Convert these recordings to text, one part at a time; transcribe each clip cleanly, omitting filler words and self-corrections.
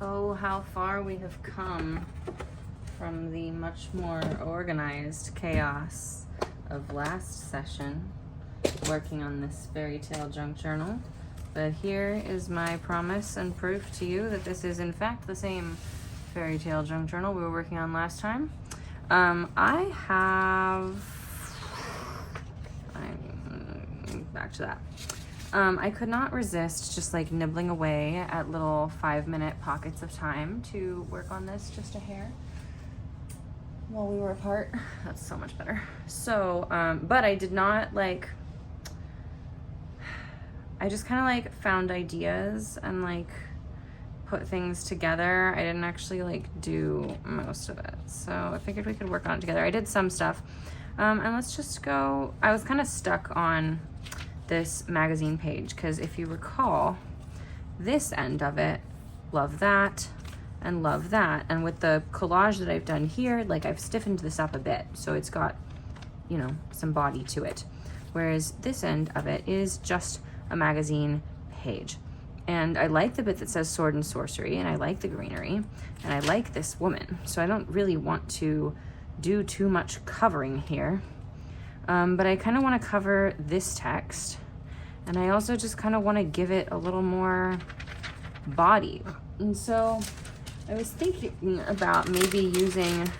Oh, how far we have come from the much more organized chaos of last session, working on this fairy tale junk journal. But here is my promise and proof to you that this is in fact the same fairy tale junk journal we were working on last time. Back to that. I could not resist just like nibbling away at little 5-minute pockets of time to work on this just a hair while we were apart. That's so much better. So, but I did not like, I just kind of like found ideas and like put things together. I didn't actually like do most of it. So I figured we could work on it together. I did some stuff. And let's just go, I was kind of stuck on this magazine page because if you recall, this end of it, love that and love that. And with the collage that I've done here, like I've stiffened this up a bit so it's got, you know, some body to it. Whereas this end of it is just a magazine page. And I like the bit that says sword and sorcery, and I like the greenery, and I like this woman. So I don't really want to do too much covering here. But I kind of want to cover this text, and I also just kind of want to give it a little more body. And so I was thinking about maybe using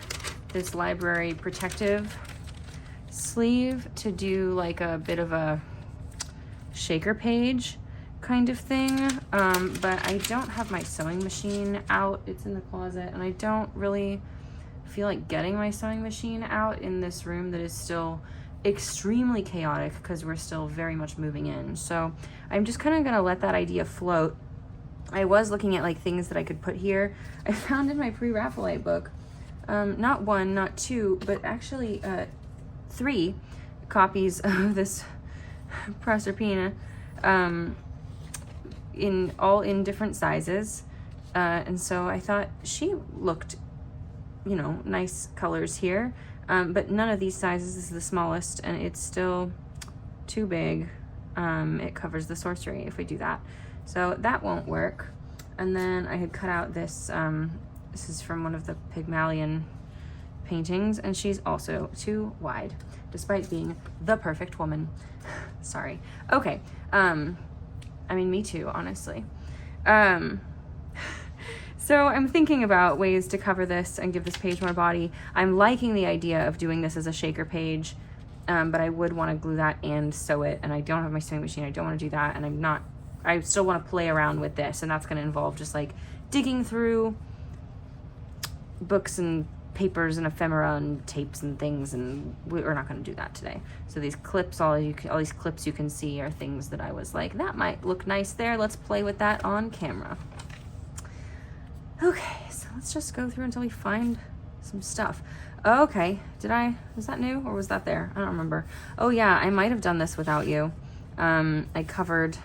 this library protective sleeve to do like a bit of a shaker page kind of thing. But I don't have my sewing machine out. It's in the closet, and I don't really feel like getting my sewing machine out in this room that is still extremely chaotic because we're still very much moving in. So I'm just kind of gonna let that idea float. I was looking at like things that I could put here. I found in my pre-Raphaelite book, not one, not two, but actually 3 copies of this Proserpina, in different sizes. And so I thought she looked, you know, nice colors here. But none of these sizes is the smallest, and it's still too big. It covers the sorcery if we do that. So that won't work. And then I had cut out this, this is from one of the Pygmalion paintings, and she's also too wide, despite being the perfect woman. Sorry. Okay. I mean, me too, honestly. So I'm thinking about ways to cover this and give this page more body. I'm liking the idea of doing this as a shaker page, but I would want to glue that and sew it, and I don't have my sewing machine. I don't want to do that, and I still want to play around with this, and that's going to involve just like digging through books and papers and ephemera and tapes and things, and we're not going to do that today. So these clips, all these clips you can see are things that I was like, that might look nice there. Let's play with that on camera. Okay, so let's just go through until we find some stuff. Okay, was that new or was that there? I don't remember. Oh yeah, I might have done this without you. I covered,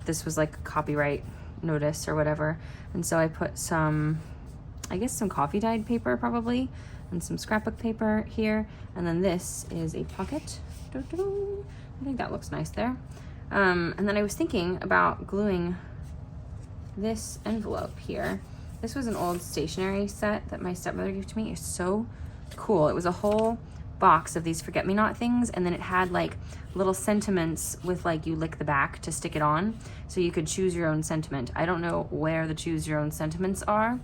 this was like a copyright notice or whatever. And so I put some, I guess some coffee dyed paper probably, and some scrapbook paper here. And then this is a pocket. I think that looks nice there. And then I was thinking about gluing this envelope here. This was an old stationery set that my stepmother gave to me. It's so cool. It was a whole box of these forget-me-not things, and then it had like little sentiments with like you lick the back to stick it on, so you could choose your own sentiment. I don't know where the choose your own sentiments are,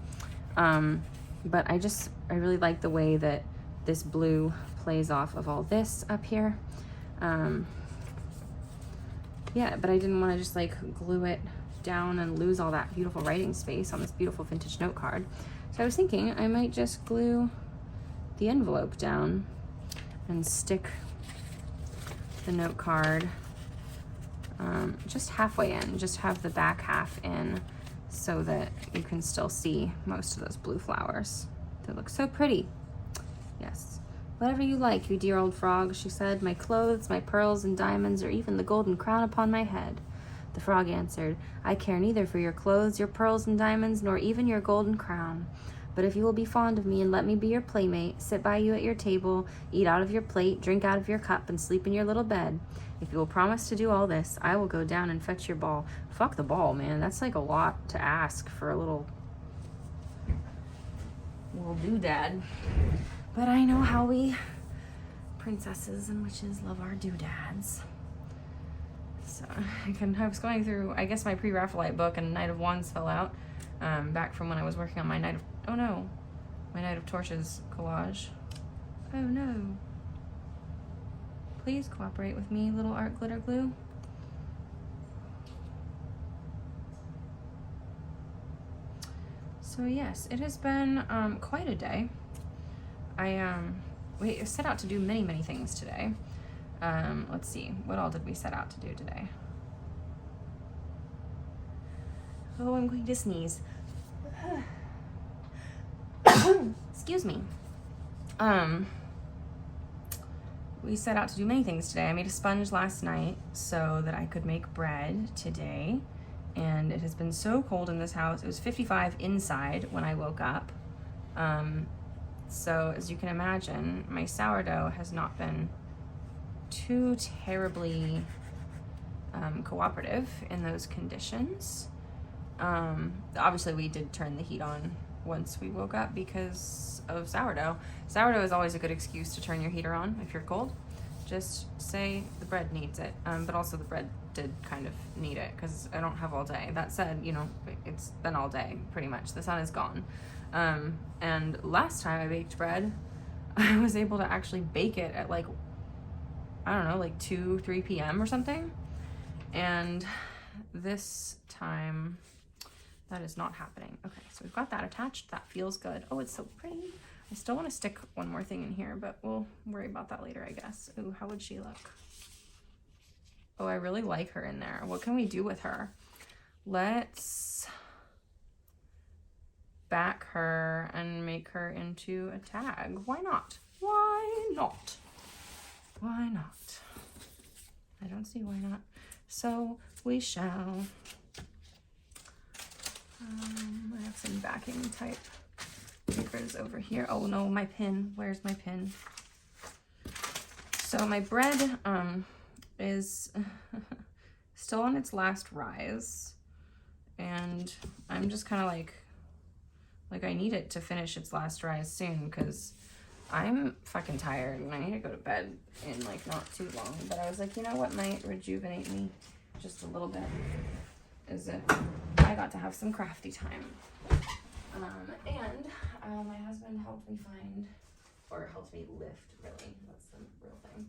but I really like the way that this blue plays off of all this up here. Yeah, but I didn't want to just like glue it down and lose all that beautiful writing space on this beautiful vintage note card. So I was thinking I might just glue the envelope down and stick the note card just halfway in, just have the back half in so that you can still see most of those blue flowers. They look so pretty. Yes. Whatever you like, you dear old frog, she said, my clothes, my pearls and diamonds, or even the golden crown upon my head. The frog answered, I care neither for your clothes, your pearls and diamonds, nor even your golden crown. But if you will be fond of me and let me be your playmate, sit by you at your table, eat out of your plate, drink out of your cup, and sleep in your little bed, if you will promise to do all this, I will go down and fetch your ball. Fuck the ball, man. That's like a lot to ask for a little little doodad. But I know how we princesses and witches love our doodads. So I was going through, I guess, my pre-Raphaelite book, and Knight of Wands fell out back from when I was working on my Knight of Torches collage. Oh no. Please cooperate with me, little art glitter glue. So yes, it has been quite a day. We set out to do many things today. Let's see, what all did we set out to do today? Oh, I'm going to sneeze. Excuse me. We set out to do many things today. I made a sponge last night so that I could make bread today. And it has been so cold in this house. It was 55 inside when I woke up. So as you can imagine, my sourdough has not been too terribly cooperative in those conditions. Obviously we did turn the heat on once we woke up because of sourdough. Sourdough is always a good excuse to turn your heater on if you're cold. Just say the bread needs it, but also the bread did kind of need it because I don't have all day. That said, you know, it's been all day pretty much. The sun is gone. And last time I baked bread, I was able to actually bake it at like, I don't know, like 2-3 p.m. or something. And this time that is not happening. Okay, so we've got that attached. That feels good. Oh, it's so pretty. I still want to stick one more thing in here, but we'll worry about that later, I guess. Ooh, how would she look? Oh, I really like her in there. What can we do with her? Let's back her and make her into a tag. Why not? Why not? Why not? I don't see why not. So we shall. I have some backing type papers over here. Oh no, my pin. Where's my pin? So my bread is still on its last rise, and I'm just kind of like I need it to finish its last rise soon because I'm fucking tired and I need to go to bed in like not too long. But I was like, you know what might rejuvenate me just a little bit is if I got to have some crafty time. And my husband helped me find, or helped me lift, really, that's the real thing,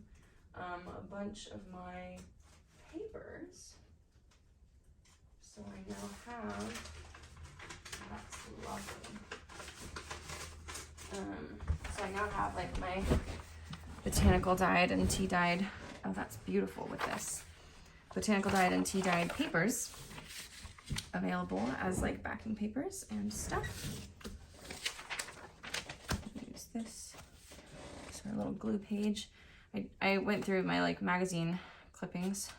a bunch of my papers. So I now have, that's lovely. So I now have like my botanical dyed and tea dyed, oh that's beautiful with this, botanical dyed and tea dyed papers available as like backing papers and stuff. Use this. It's our little glue page. I went through my like magazine clippings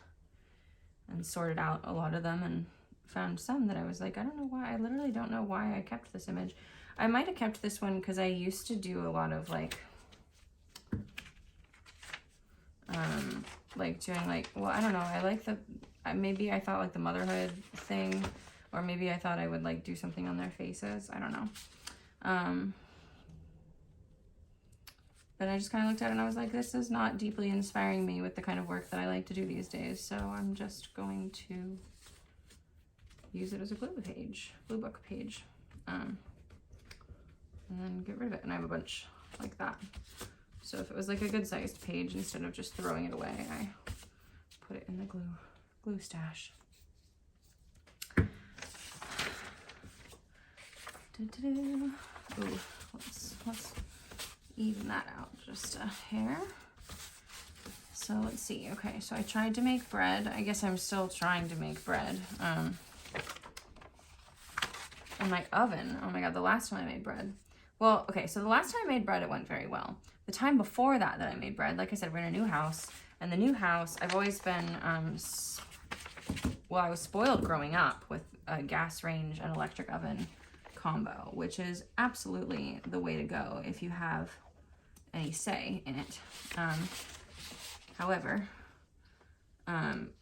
and sorted out a lot of them and found some that I was like, I don't know why. I literally don't know why I kept this image. I might have kept this one because I used to do a lot of like doing like, well, I don't know. I like the, maybe I thought like the motherhood thing, or maybe I thought I would like do something on their faces. I don't know. But I just kind of looked at it and I was like, this is not deeply inspiring me with the kind of work that I like to do these days. So I'm just going to use it as a glue book page. And then get rid of it. And I have a bunch like that. So if it was like a good sized page, instead of just throwing it away, I put it in the glue stash. Ooh, let's even that out just a hair. So let's see. Okay, so I tried to make bread. I guess I'm still trying to make bread. In my oven. Oh my god, the last time I made bread. Well, okay, so the last time I made bread, it went very well. The time before that I made bread, like I said, we're in a new house. And the new house, I've always been, well, I was spoiled growing up with a gas range and electric oven combo, which is absolutely the way to go if you have any say in it. However,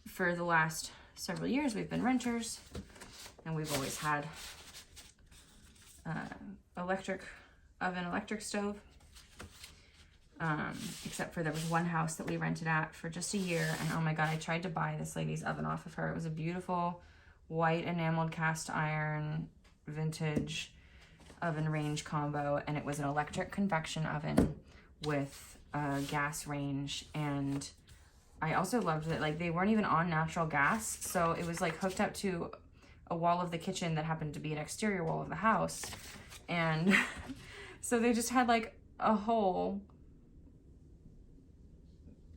for the last several years, we've been renters, and we've always had electric oven electric stove. Except for there was one house that we rented at for just a year, and oh my god, I tried to buy this lady's oven off of her. It was a beautiful white enameled cast iron vintage oven range combo, and it was an electric convection oven with a gas range. And I also loved that, like, they weren't even on natural gas, so it was like hooked up to a wall of the kitchen that happened to be an exterior wall of the house, and so they just had like a hole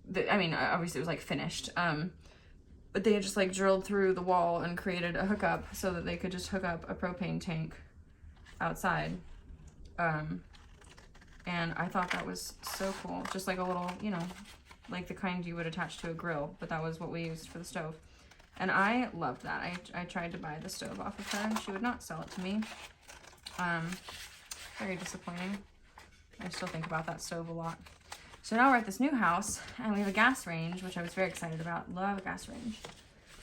that, I mean, obviously it was like finished, but they had just like drilled through the wall and created a hookup so that they could just hook up a propane tank outside. And I thought that was so cool. Just like a little, you know, like the kind you would attach to a grill, but that was what we used for the stove. And I loved that. I tried to buy the stove off of her and she would not sell it to me. Very disappointing. I still think about that stove a lot. So now we're at this new house and we have a gas range, which I was very excited about. Love a gas range.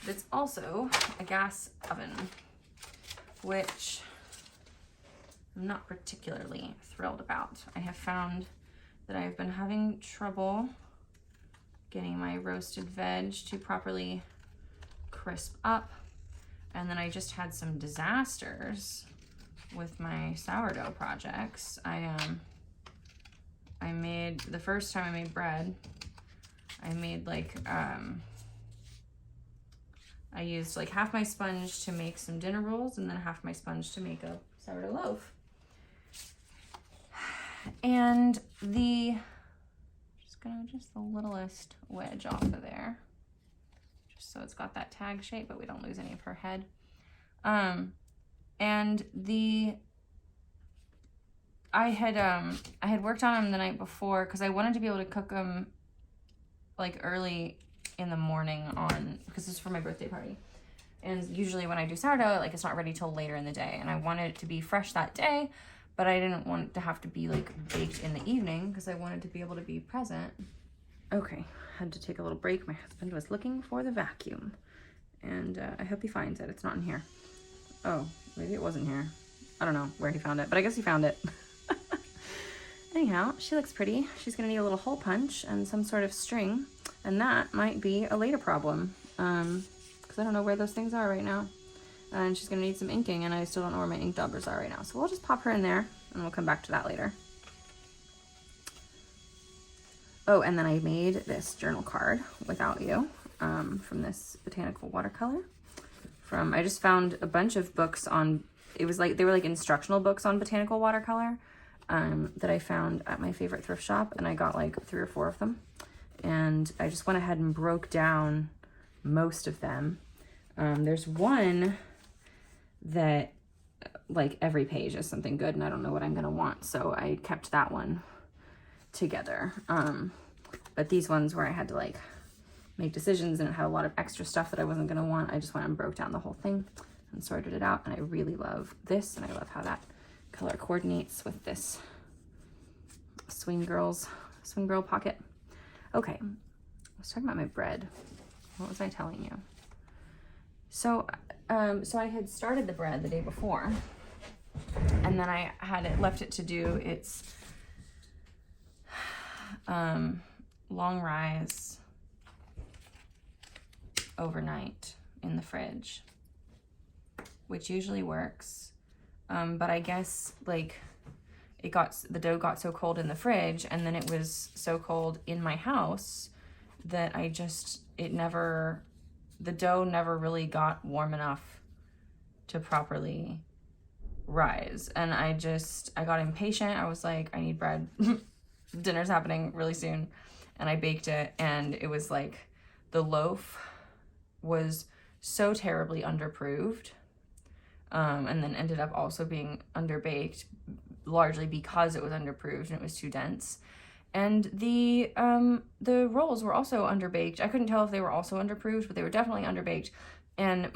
But it's also a gas oven, which I'm not particularly thrilled about. I have found that I've been having trouble getting my roasted veg to properly crisp up. And then I just had some disasters with my sourdough projects. I made, the first time I made bread, I made like, I used like half my sponge to make some dinner rolls and then half my sponge to make a sourdough loaf. And just the littlest wedge off of there, just so it's got that tag shape, but we don't lose any of her head. And I had worked on them the night before because I wanted to be able to cook them like early in the morning because this is for my birthday party. And usually when I do sourdough, like it's not ready till later in the day, and I wanted it to be fresh that day, but I didn't want it to have to be like baked in the evening because I wanted to be able to be present. Okay, had to take a little break. My husband was looking for the vacuum, and I hope he finds it. It's not in here. Oh, maybe it wasn't here. I don't know where he found it, but I guess he found it. Anyhow, she looks pretty. She's gonna need a little hole punch and some sort of string, and that might be a later problem because I don't know where those things are right now. And she's gonna need some inking, and I still don't know where my ink daubers are right now. So we'll just pop her in there and we'll come back to that later. Oh, and then I made this journal card, Without You, from this botanical watercolor. I just found a bunch of books on, they were like instructional books on botanical watercolor that I found at my favorite thrift shop, and I got like 3 or 4 of them. And I just went ahead and broke down most of them. There's one that like every page is something good and I don't know what I'm gonna want, so I kept that one together. But these ones where I had to like make decisions and it had a lot of extra stuff that I wasn't gonna want, I just went and broke down the whole thing and sorted it out. And I really love this, and I love how that color coordinates with this swing girl pocket. Okay, I was talking about my bread. What was I telling you? So I had started the bread the day before, and then I had left it to do its long rise overnight in the fridge, which usually works. But I guess like the dough got so cold in the fridge, and then it was so cold in my house that the dough never really got warm enough to properly rise. And I got impatient. I was like, I need bread. Dinner's happening really soon. And I baked it, and it was like the loaf was so terribly underproofed, and then ended up also being underbaked, largely because it was underproofed and it was too dense. And the rolls were also underbaked. I couldn't tell if they were also underproofed, but they were definitely underbaked. And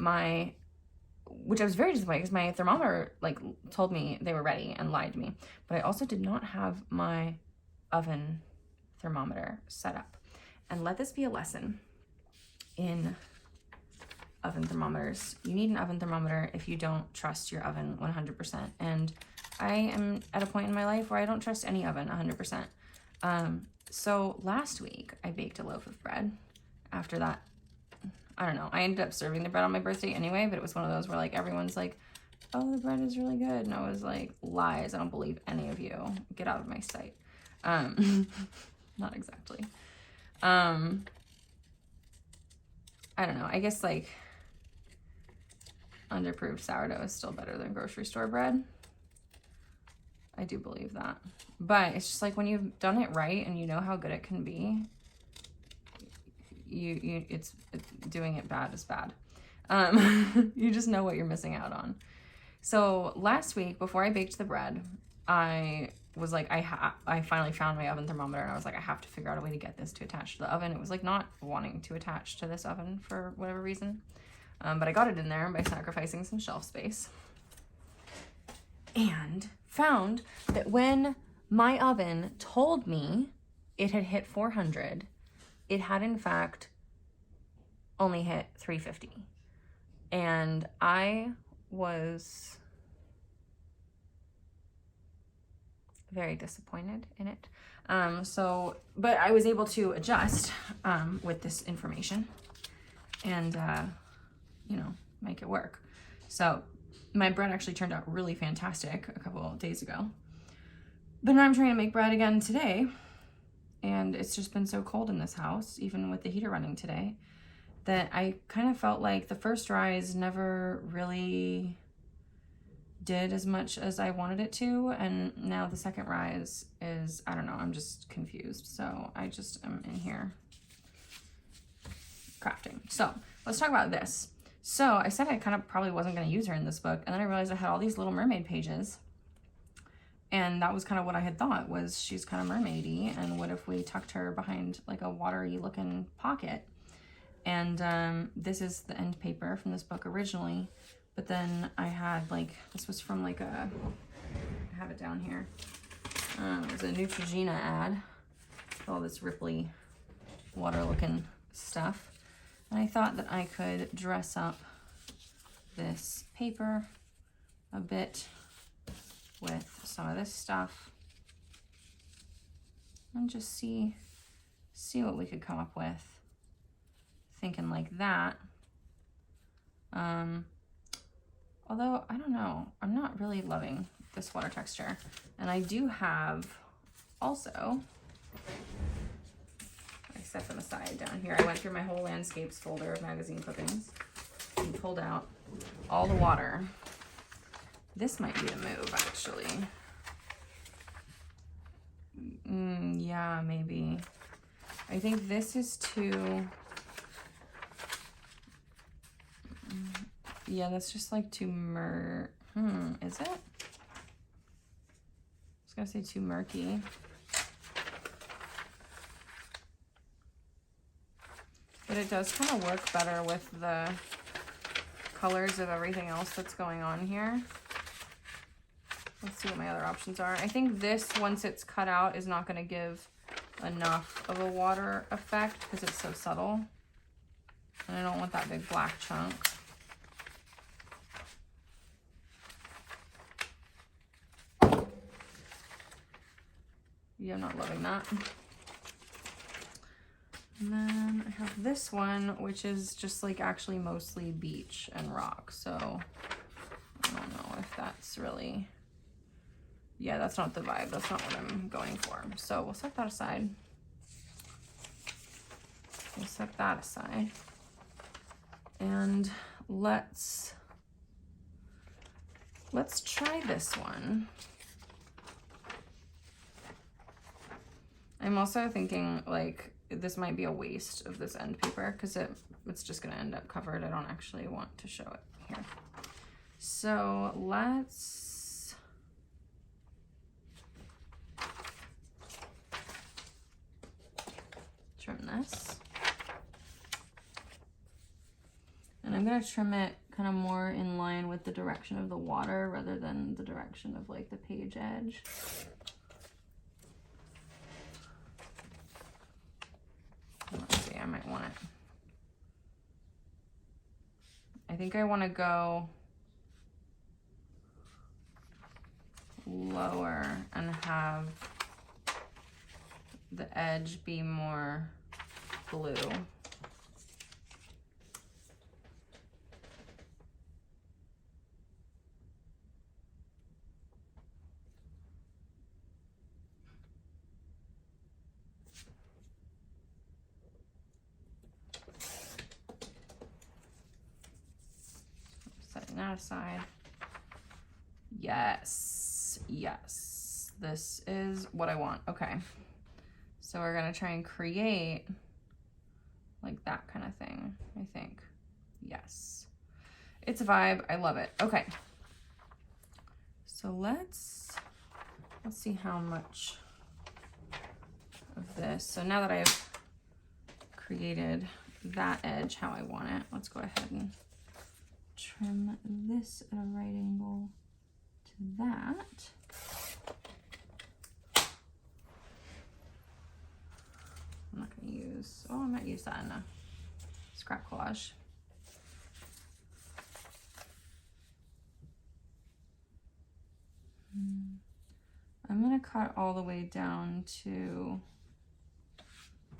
which I was very disappointed because my thermometer like told me they were ready and lied to me. But I also did not have my oven thermometer set up. And let this be a lesson in oven thermometers. You need an oven thermometer if you don't trust your oven 100%. And I am at a point in my life where I don't trust any oven 100%. So last week I baked a loaf of bread. After that, I don't know, I ended up serving the bread on my birthday anyway, but it was one of those where like everyone's like, oh, the bread is really good. And I was like, lies, I don't believe any of you. Get out of my sight. Not exactly. I don't know, I guess like underproofed sourdough is still better than grocery store bread. I do believe that. But it's just like when you've done it right and you know how good it can be, it's doing it bad is bad. You just know what you're missing out on. So last week, before I baked the bread, I was like, I finally found my oven thermometer, and I was like, I have to figure out a way to get this to attach to the oven. It was like not wanting to attach to this oven for whatever reason. But I got it in there by sacrificing some shelf space. And found that when my oven told me it had hit 400, it had in fact only hit 350. And I was very disappointed in it. But I was able to adjust with this information and, you know, make it work. So my bread actually turned out really fantastic a couple of days ago. But now I'm trying to make bread again today, and it's just been so cold in this house, even with the heater running today, that I kind of felt like the first rise never really did as much as I wanted it to, and now the second rise is, I don't know, I'm just confused. So I just am in here crafting. So let's talk about this. So I said I kind of probably wasn't going to use her in this book, and then I realized I had all these Little Mermaid pages, and that was kind of what I had thought, was she's kind of mermaidy, and what if we tucked her behind like a watery looking pocket? And this is the end paper from this book originally, but then I had like, this was from like I have it down here. It was a Neutrogena ad, all this ripply water looking stuff. And I thought that I could dress up this paper a bit with some of this stuff and just see what we could come up with. Thinking like that. Although, I don't know, I'm not really loving this water texture. And I do have also, I set them aside down here. I went through my whole landscapes folder of magazine clippings and pulled out all the water. This might be the move, actually. Yeah, maybe. I think this is too... Yeah, that's just like too is it? I was gonna say too murky. But it does kind of work better with the colors of everything else that's going on here. Let's see what my other options are. I think this, once it's cut out, is not gonna give enough of a water effect because it's so subtle. And I don't want that big black chunk. Yeah, I'm not loving that. And then I have this one, which is just like actually mostly beach and rock. So I don't know if that's really, yeah, that's not the vibe. That's not what I'm going for. So we'll set that aside. We'll set that aside. And let's try this one. I'm also thinking like this might be a waste of this end paper because it's just gonna end up covered. I don't actually want to show it here. So let's trim this. And I'm gonna trim it kind of more in line with the direction of the water rather than the direction of like the page edge. Let's see, I might want it. I think I want to go lower and have the edge be more blue. Setting that aside. Yes, yes, this is what I want. Okay, so we're gonna try and create like that kind of thing, I think. Yes, it's a vibe. I love it. Okay, so let's see how much of this. So now that I've created that edge how I want it, let's go ahead and trim this at a right angle to that. I'm not going to use, oh, I might use that in a scrap collage. I'm going to cut all the way down to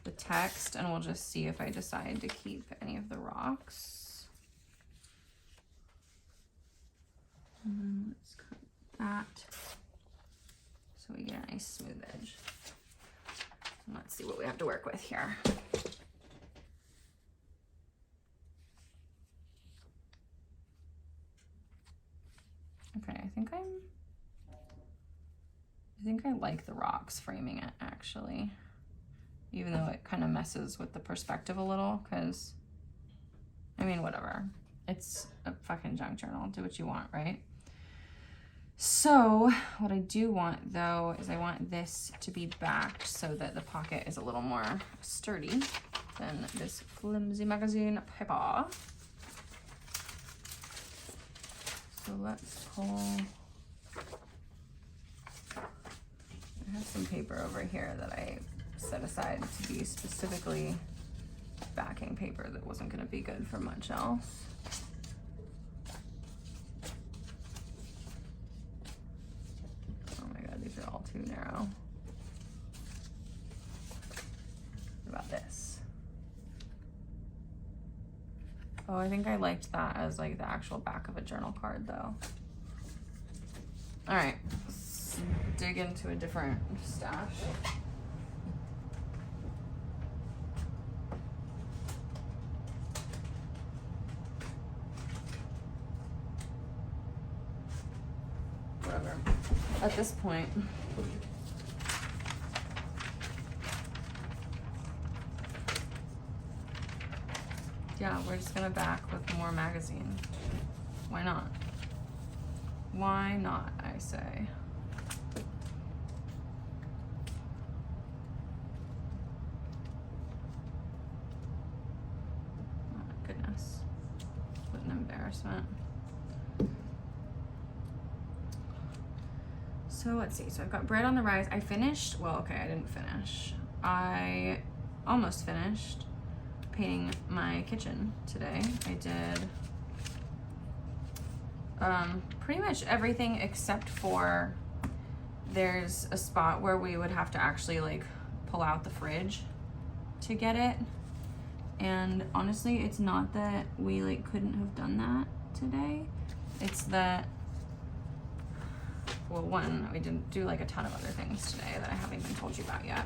the text, and we'll just see if I decide to keep any of the rocks. And then let's cut that so we get a nice smooth edge. And let's see what we have to work with here. Okay, I think I like the rocks framing it, actually, even though it kind of messes with the perspective a little, because I mean, whatever, it's a fucking junk journal, do what you want, right? So what I do want though is I want this to be backed so that the pocket is a little more sturdy than this flimsy magazine paper. So let's pull, I have some paper over here that I set aside to be specifically backing paper that wasn't going to be good for much else. Oh my god, these are all too narrow. What about this? Oh, I think I liked that as like the actual back of a journal card though. All right, let's dig into a different stash. Whatever. At this point, yeah, we're just gonna back with more magazine. Why not? Why not, I say. Oh my goodness. What an embarrassment. So let's see, so I've got bread on the rise. I finished, well, okay, I didn't finish. I almost finished painting my kitchen today. I did pretty much everything except for there's a spot where we would have to actually like pull out the fridge to get it. And honestly, it's not that we like couldn't have done that today. It's that, well, one, we didn't do like a ton of other things today that I haven't even told you about yet.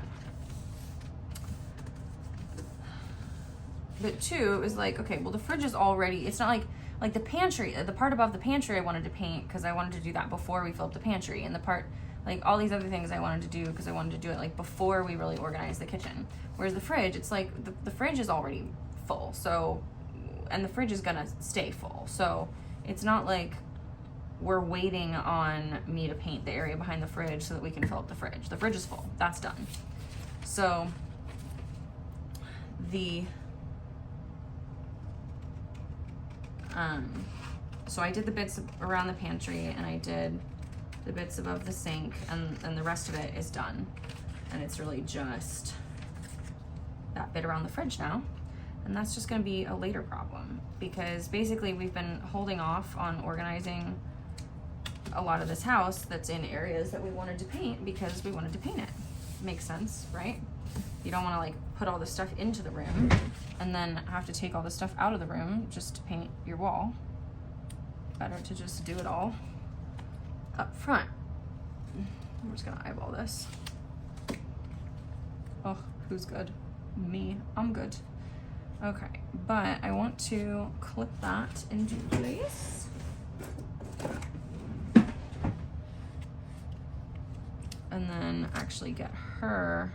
But two, it was like, okay, well the fridge is already, it's not like the pantry, the part above the pantry I wanted to paint because I wanted to do that before we filled the pantry, and the part, like all these other things I wanted to do because I wanted to do it like before we really organized the kitchen. Whereas the fridge, it's like the fridge is already full, so, and the fridge is gonna stay full. So it's not like we're waiting on me to paint the area behind the fridge so that we can fill up the fridge. The fridge is full, that's done. So so I did the bits around the pantry and I did the bits above the sink, and the rest of it is done. And it's really just that bit around the fridge now. And that's just gonna be a later problem because basically we've been holding off on organizing a lot of this house that's in areas that we wanted to paint because we wanted to paint it. Makes sense, right? You don't want to like put all this stuff into the room and then have to take all the stuff out of the room just to paint your wall. Better to just do it all up front. I'm just gonna eyeball this. Oh, who's good? Me, I'm good. Okay, but I want to clip that into place. And then actually get her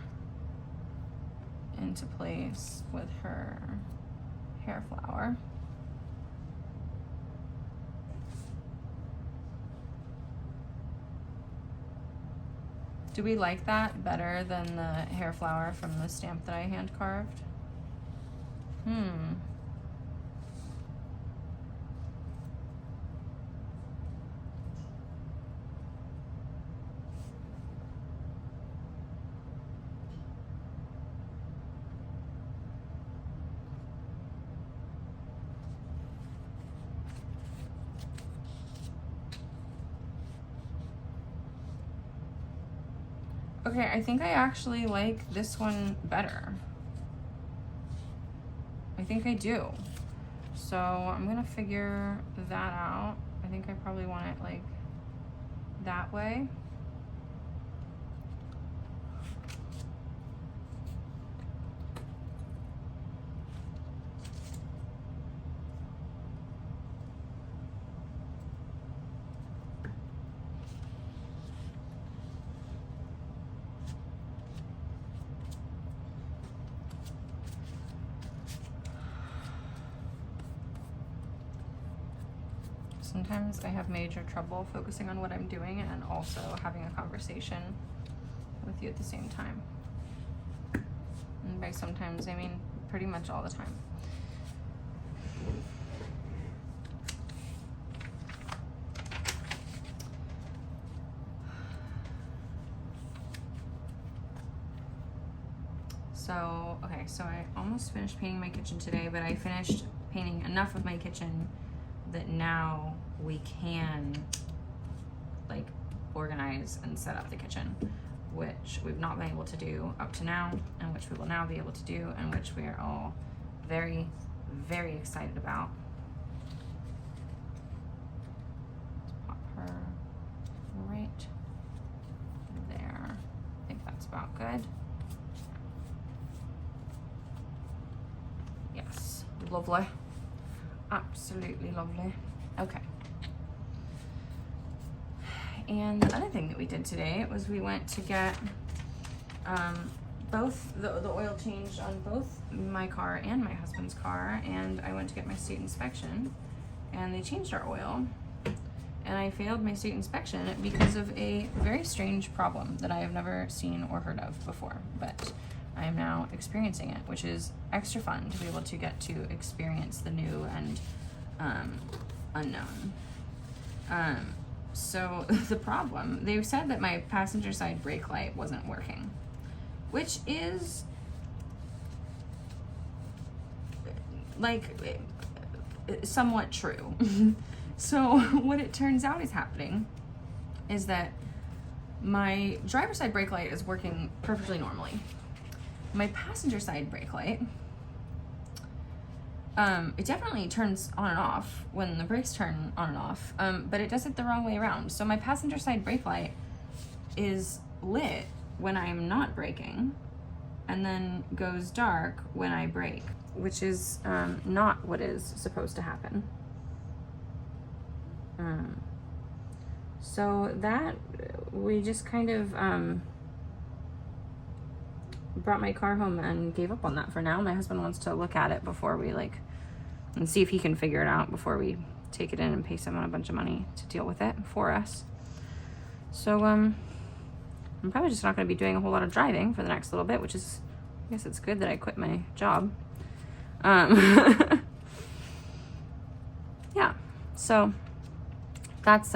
into place with her hair flower. Do we like that better than the hair flower from the stamp that I hand carved? Okay, I think I actually like this one better. I think I do. So I'm gonna figure that out. I think I probably want it like that way. Sometimes I have major trouble focusing on what I'm doing and also having a conversation with you at the same time. And by sometimes, I mean pretty much all the time. So, okay, so I almost finished painting my kitchen today, but I finished painting enough of my kitchen that now we can like organize and set up the kitchen, which we've not been able to do up to now, and which we will now be able to do, and which we are all very, very excited about. Let's pop her right there. I think that's about good. Yes, lovely. Absolutely lovely. Okay. And the other thing that we did today was we went to get both the oil changed on both my car and my husband's car, and I went to get my state inspection, and they changed our oil, and I failed my state inspection because of a very strange problem that I have never seen or heard of before, but I am now experiencing it, which is extra fun to be able to get to experience the new and unknown. So the problem, they said that my passenger side brake light wasn't working, which is like somewhat true. So what it turns out is happening is that my driver's side brake light is working perfectly normally. My passenger side brake light, it definitely turns on and off when the brakes turn on and off, but it does it the wrong way around. So my passenger side brake light is lit when I'm not braking, and then goes dark when I brake, which is not what is supposed to happen. So that, we just kind of brought my car home and gave up on that for now. My husband wants to look at it before we and see if he can figure it out before we take it in and pay someone a bunch of money to deal with it for us. So I'm probably just not going to be doing a whole lot of driving for the next little bit, which is, I guess it's good that I quit my job. Yeah, so that's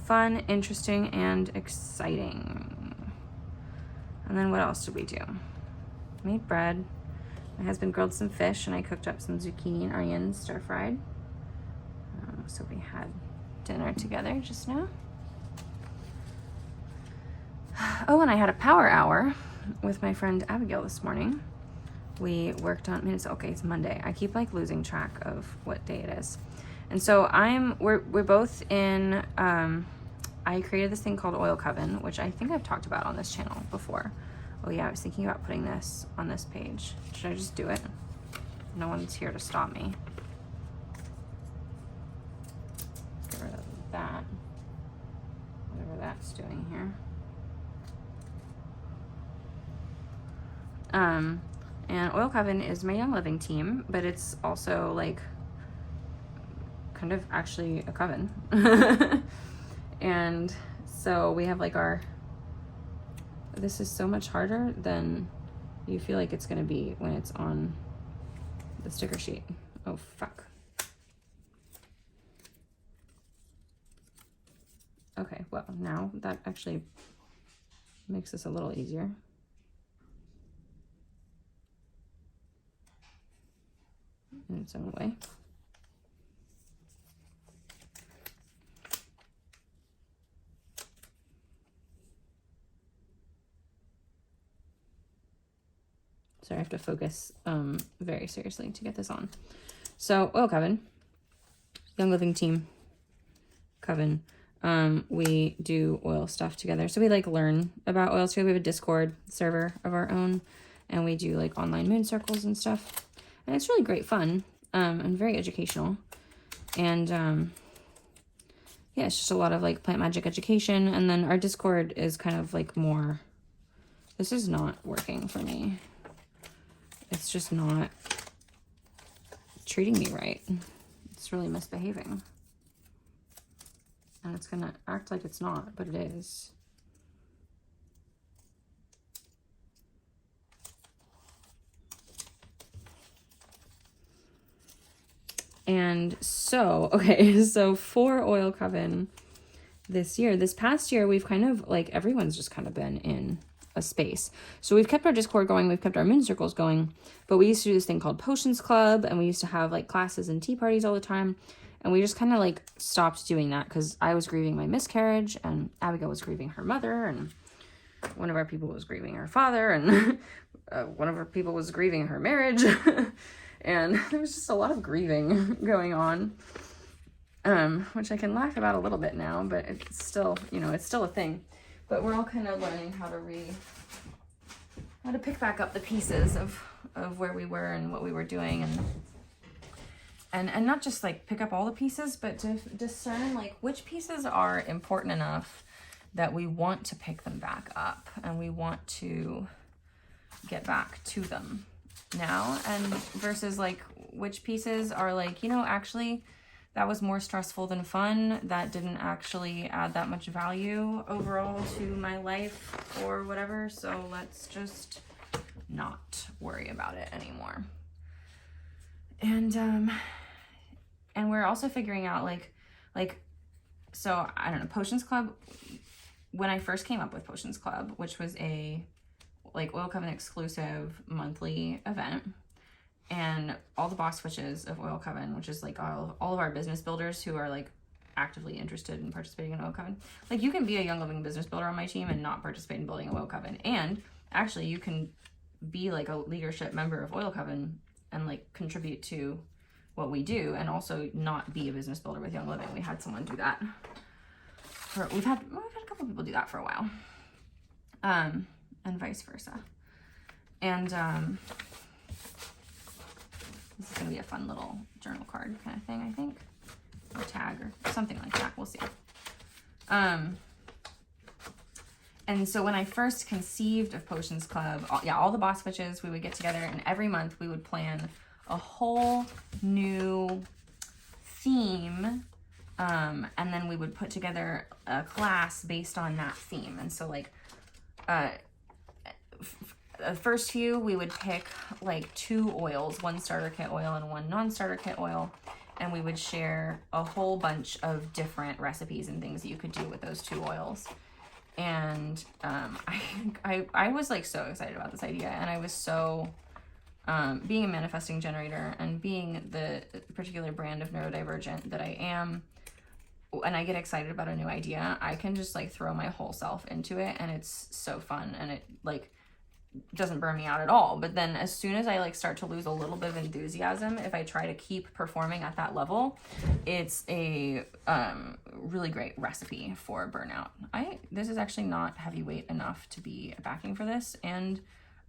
fun, interesting, and exciting. And then what else did we do? Made bread. My husband grilled some fish, and I cooked up some zucchini and onions stir-fried. So we had dinner together just now. Oh, and I had a power hour with my friend Abigail this morning. We worked on, it's Monday. I keep like losing track of what day it is. And so we're both in, I created this thing called Oil Coven, which I think I've talked about on this channel before. Oh yeah, I was thinking about putting this on this page. Should I just do it? No one's here to stop me. Get rid of that. Whatever that's doing here. And Oil Coven is my Young Living team, but it's also like kind of actually a coven. And so we have like this is so much harder than you feel like it's gonna be when it's on the sticker sheet. Oh, fuck. Okay, well, now that actually makes this a little easier. In its own way. So I have to focus very seriously to get this on. So Oil Coven, Young Living team, Coven. We do oil stuff together. So we like learn about oils together. We have a Discord server of our own, and we do like online moon circles and stuff. And it's really great fun and very educational. And yeah, it's just a lot of like plant magic education. And then our Discord is kind of like more, this is not working for me. It's just not treating me right. It's really misbehaving. And it's gonna act like it's not, but it is. And so, okay, so for Oil Coven this past year, we've kind of like, everyone's just kind of been in a space. So we've kept our Discord going, we've kept our moon circles going, but we used to do this thing called Potions Club, and we used to have like classes and tea parties all the time. And we just kind of like stopped doing that because I was grieving my miscarriage and Abigail was grieving her mother, and one of our people was grieving her father, and one of our people was grieving her marriage. And there was just a lot of grieving going on, which I can laugh about a little bit now, but it's still, it's still a thing. But we're all kind of learning how to pick back up the pieces of where we were and what we were doing, and not just like pick up all the pieces, but to discern like which pieces are important enough that we want to pick them back up and we want to get back to them now, and versus like which pieces are like, actually that was more stressful than fun, that didn't actually add that much value overall to my life or whatever, so let's just not worry about it anymore. And we're also figuring out so I don't know, Potions Club, when I first came up with Potions Club, which was a like Oil Coven exclusive monthly event, and all the boss switches of Oil Coven, which is like all of our business builders who are like actively interested in participating in Oil Coven. Like you can be a Young Living business builder on my team and not participate in building a Oil Coven, and actually you can be like a leadership member of Oil Coven and like contribute to what we do and also not be a business builder with Young Living. We had someone do that. We've had a couple people do that for a while. And vice versa. And this is gonna be a fun little journal card kind of thing, I think, or tag or something like that. We'll see. And so when I first conceived of Potions Club, all the boss witches, we would get together, and every month we would plan a whole new theme, and then we would put together a class based on that theme. And so like the first few, we would pick like 2 oils, one starter kit oil and one non-starter kit oil, and we would share a whole bunch of different recipes and things that you could do with those 2 oils. And I was like so excited about this idea, and I was so being a manifesting generator and being the particular brand of neurodivergent that I am, when I get excited about a new idea, I can just like throw my whole self into it, and it's so fun, and it like doesn't burn me out at all. But then as soon as I like start to lose a little bit of enthusiasm, if I try to keep performing at that level, it's a really great recipe for burnout. This is actually not heavyweight enough to be a backing for this, and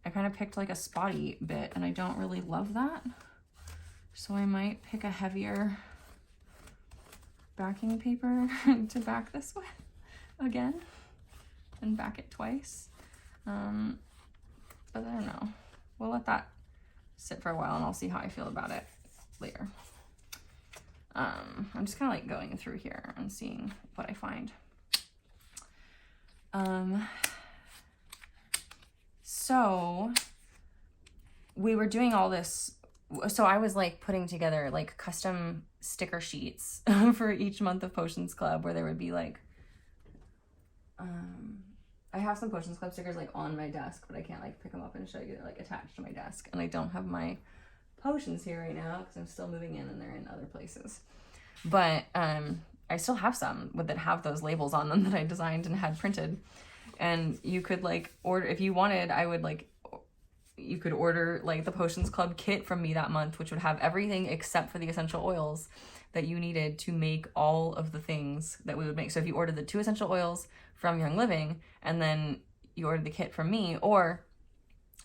I kind of picked like a spotty bit, and I don't really love that, so I might pick a heavier backing paper to back this with again, and back it twice. But I don't know. We'll let that sit for a while, and I'll see how I feel about it later. I'm just kind of like going through here and seeing what I find. So we were doing all this. So I was like putting together like custom sticker sheets for each month of Potions Club, where there would be like, I have some Potions Club stickers like on my desk, but I can't like pick them up and show you. They're like attached to my desk, and I don't have my potions here right now because I'm still moving in and they're in other places. But I still have some that have those labels on them that I designed and had printed. And you could like order, if you wanted, you could order like the Potions Club kit from me that month, which would have everything except for the essential oils that you needed to make all of the things that we would make. So if you ordered the 2 essential oils from Young Living, and then you ordered the kit from me, or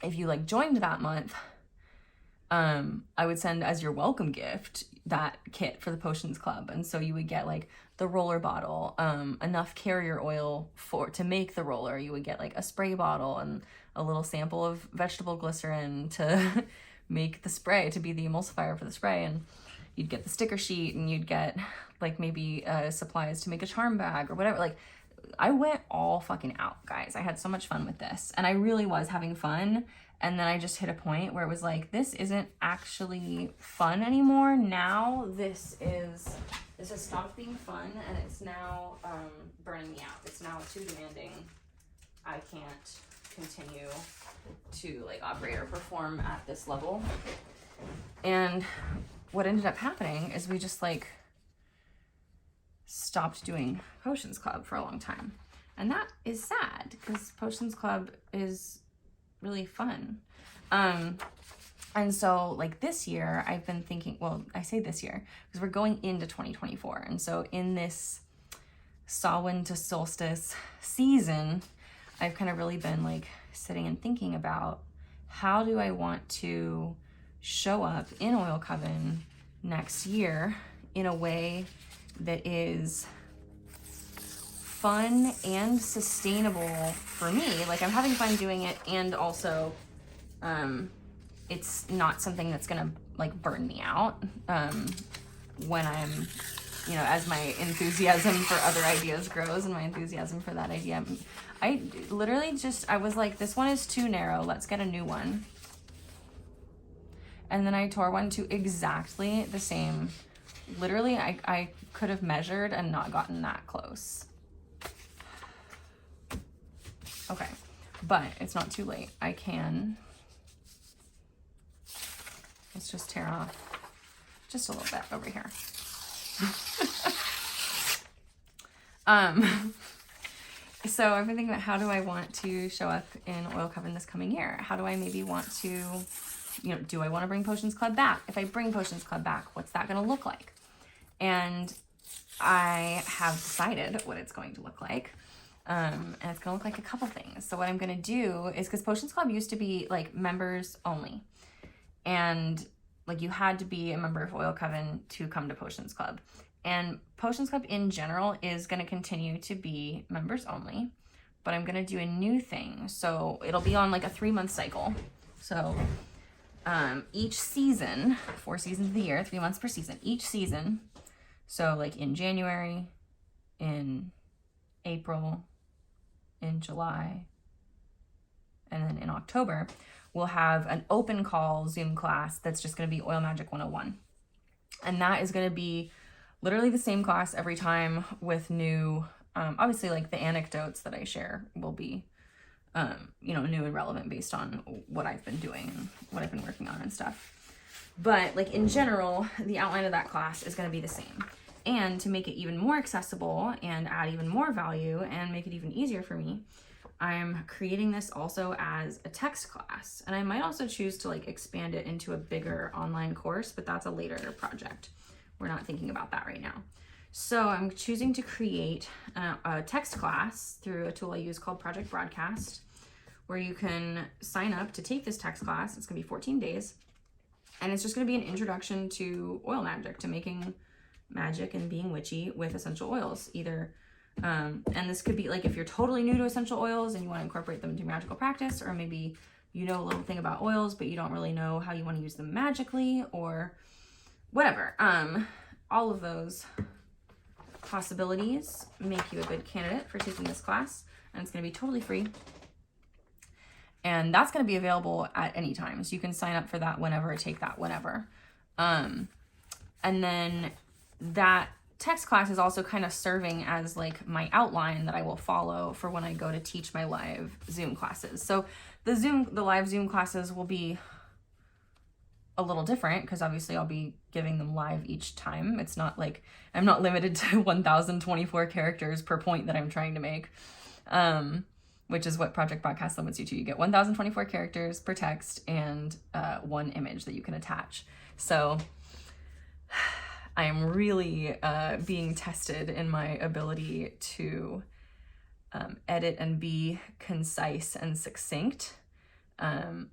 if you like joined that month, I would send as your welcome gift that kit for the Potions Club. And so you would get like the roller bottle, enough carrier oil to make the roller. You would get like a spray bottle and a little sample of vegetable glycerin to make the spray, to be the emulsifier for the spray. And you'd get the sticker sheet, and you'd get like maybe supplies to make a charm bag or whatever. Like, I went all fucking out, guys. I had so much fun with this, and I really was having fun. And then I just hit a point where it was like, this isn't actually fun anymore. Now this has stopped being fun, and it's now burning me out. It's now too demanding. I can't continue to like operate or perform at this level. And what ended up happening is we just like stopped doing Potions Club for a long time. And that is sad, because Potions Club is really fun. And so like this year I've been thinking, well, I say this year because we're going into 2024. And so in this Samhain to solstice season, I've kind of really been like sitting and thinking about, how do I want to show up in Oil Coven next year in a way that is fun and sustainable for me. Like, I'm having fun doing it, and also it's not something that's gonna like burn me out when I'm, you know, as my enthusiasm for other ideas grows and my enthusiasm for that idea. I literally I was like, this one is too narrow, let's get a new one. And then I tore one to exactly the same. Literally, I could have measured and not gotten that close. Okay, but it's not too late. I can, let's just tear off just a little bit over here. So I've been thinking about, how do I want to show up in Oil Coven this coming year? How do I maybe want to, you know, do I want to bring Potions Club back? If I bring Potions Club back, what's that going to look like? And I have decided what it's going to look like. And it's going to look like a couple things. So what I'm going to do is, because Potions Club used to be like members only. And like, you had to be a member of Oil Coven to come to Potions Club. And Potions Club in general is going to continue to be members only. But I'm going to do a new thing. So it'll be on like a 3-month cycle. So each season, 4 seasons of the year, 3 months per season, each season. So like in January, in April, in July, and then in October, we'll have an open call Zoom class that's just going to be Oil Magic 101. And that is going to be literally the same class every time, with new, obviously like the anecdotes that I share will be, you know, new and relevant based on what I've been doing and what I've been working on and stuff. But like in general, the outline of that class is going to be the same. And to make it even more accessible and add even more value and make it even easier for me, I'm creating this also as a text class. And I might also choose to like expand it into a bigger online course, but that's a later project. We're not thinking about that right now. So I'm choosing to create a text class through a tool I use called Project Broadcast, where you can sign up to take this text class. It's gonna be 14 days. And it's just gonna be an introduction to oil magic, to making magic and being witchy with essential oils. Either, and this could be like if you're totally new to essential oils and you wanna incorporate them into magical practice, or maybe you know a little thing about oils, but you don't really know how you wanna use them magically, or whatever. All of those possibilities make you a good candidate for taking this class, and it's going to be totally free. And that's going to be available at any time. So you can sign up for that whenever, take that whenever. And then that text class is also kind of serving as like my outline that I will follow for when I go to teach my live Zoom classes. So the live Zoom classes will be a little different because obviously I'll be giving them live each time. It's not like I'm not limited to 1024 characters per point that I'm trying to make, which is what Project Broadcast limits you to. You get 1024 characters per text and one image that you can attach. So I am really being tested in my ability to edit and be concise and succinct,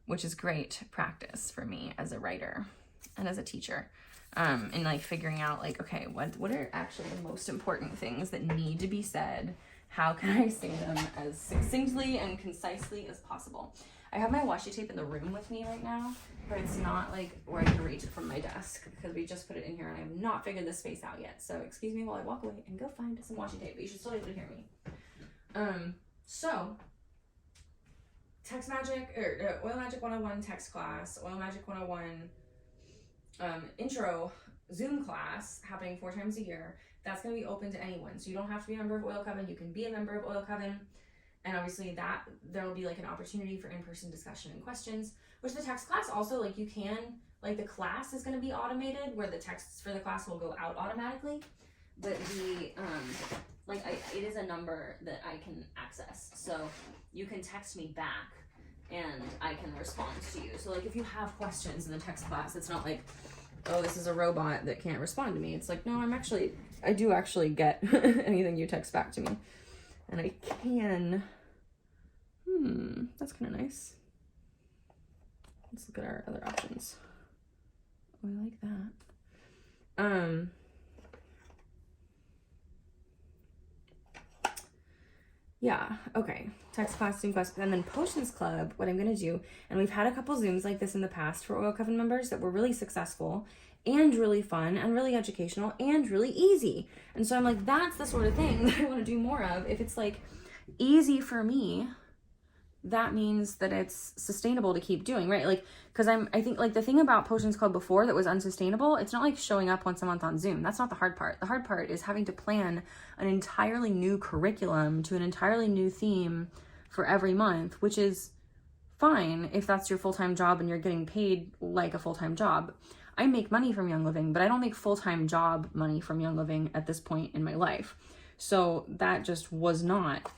which is great practice for me as a writer and as a teacher, and like figuring out like, okay, what are actually the most important things that need to be said? How can I say them as succinctly and concisely as possible? I have my washi tape in the room with me right now, but it's not like where I can reach it from my desk because we just put it in here and I have not figured this space out yet. So excuse me while I walk away and go find some washi tape, but you should still be able to hear me. So text magic, or Oil Magic 101 text class, Oil Magic 101 intro Zoom class happening 4 times a year. That's going to be open to anyone. So you don't have to be a member of Oil Coven. You can be a member of Oil Coven. And obviously that there will be like an opportunity for in-person discussion and questions, which the text class also, like you can, like the class is going to be automated where the texts for the class will go out automatically. But the, it is a number that I can access. So you can text me back and I can respond to you. So like if you have questions in the text class, it's not like, oh, this is a robot that can't respond to me. It's like, no, I do actually get anything you text back to me. And I can, that's kind of nice. Let's look at our other options. Oh, I like that. Yeah, okay. Text class, Zoom class, and then Potions Club, what I'm going to do, and we've had a couple Zooms like this in the past for Oil Coven members that were really successful and really fun and really educational and really easy. And so I'm like, that's the sort of thing that I want to do more of. If it's like easy for me, that means that it's sustainable to keep doing, right? Like, because I think like the thing about Potions Club before that was unsustainable, it's not like showing up once a month on Zoom. That's not the hard part. The hard part is having to plan an entirely new curriculum to an entirely new theme for every month, which is fine if that's your full-time job and you're getting paid like a full-time job. I make money from Young Living, but I don't make full-time job money from Young Living at this point in my life. So that just was not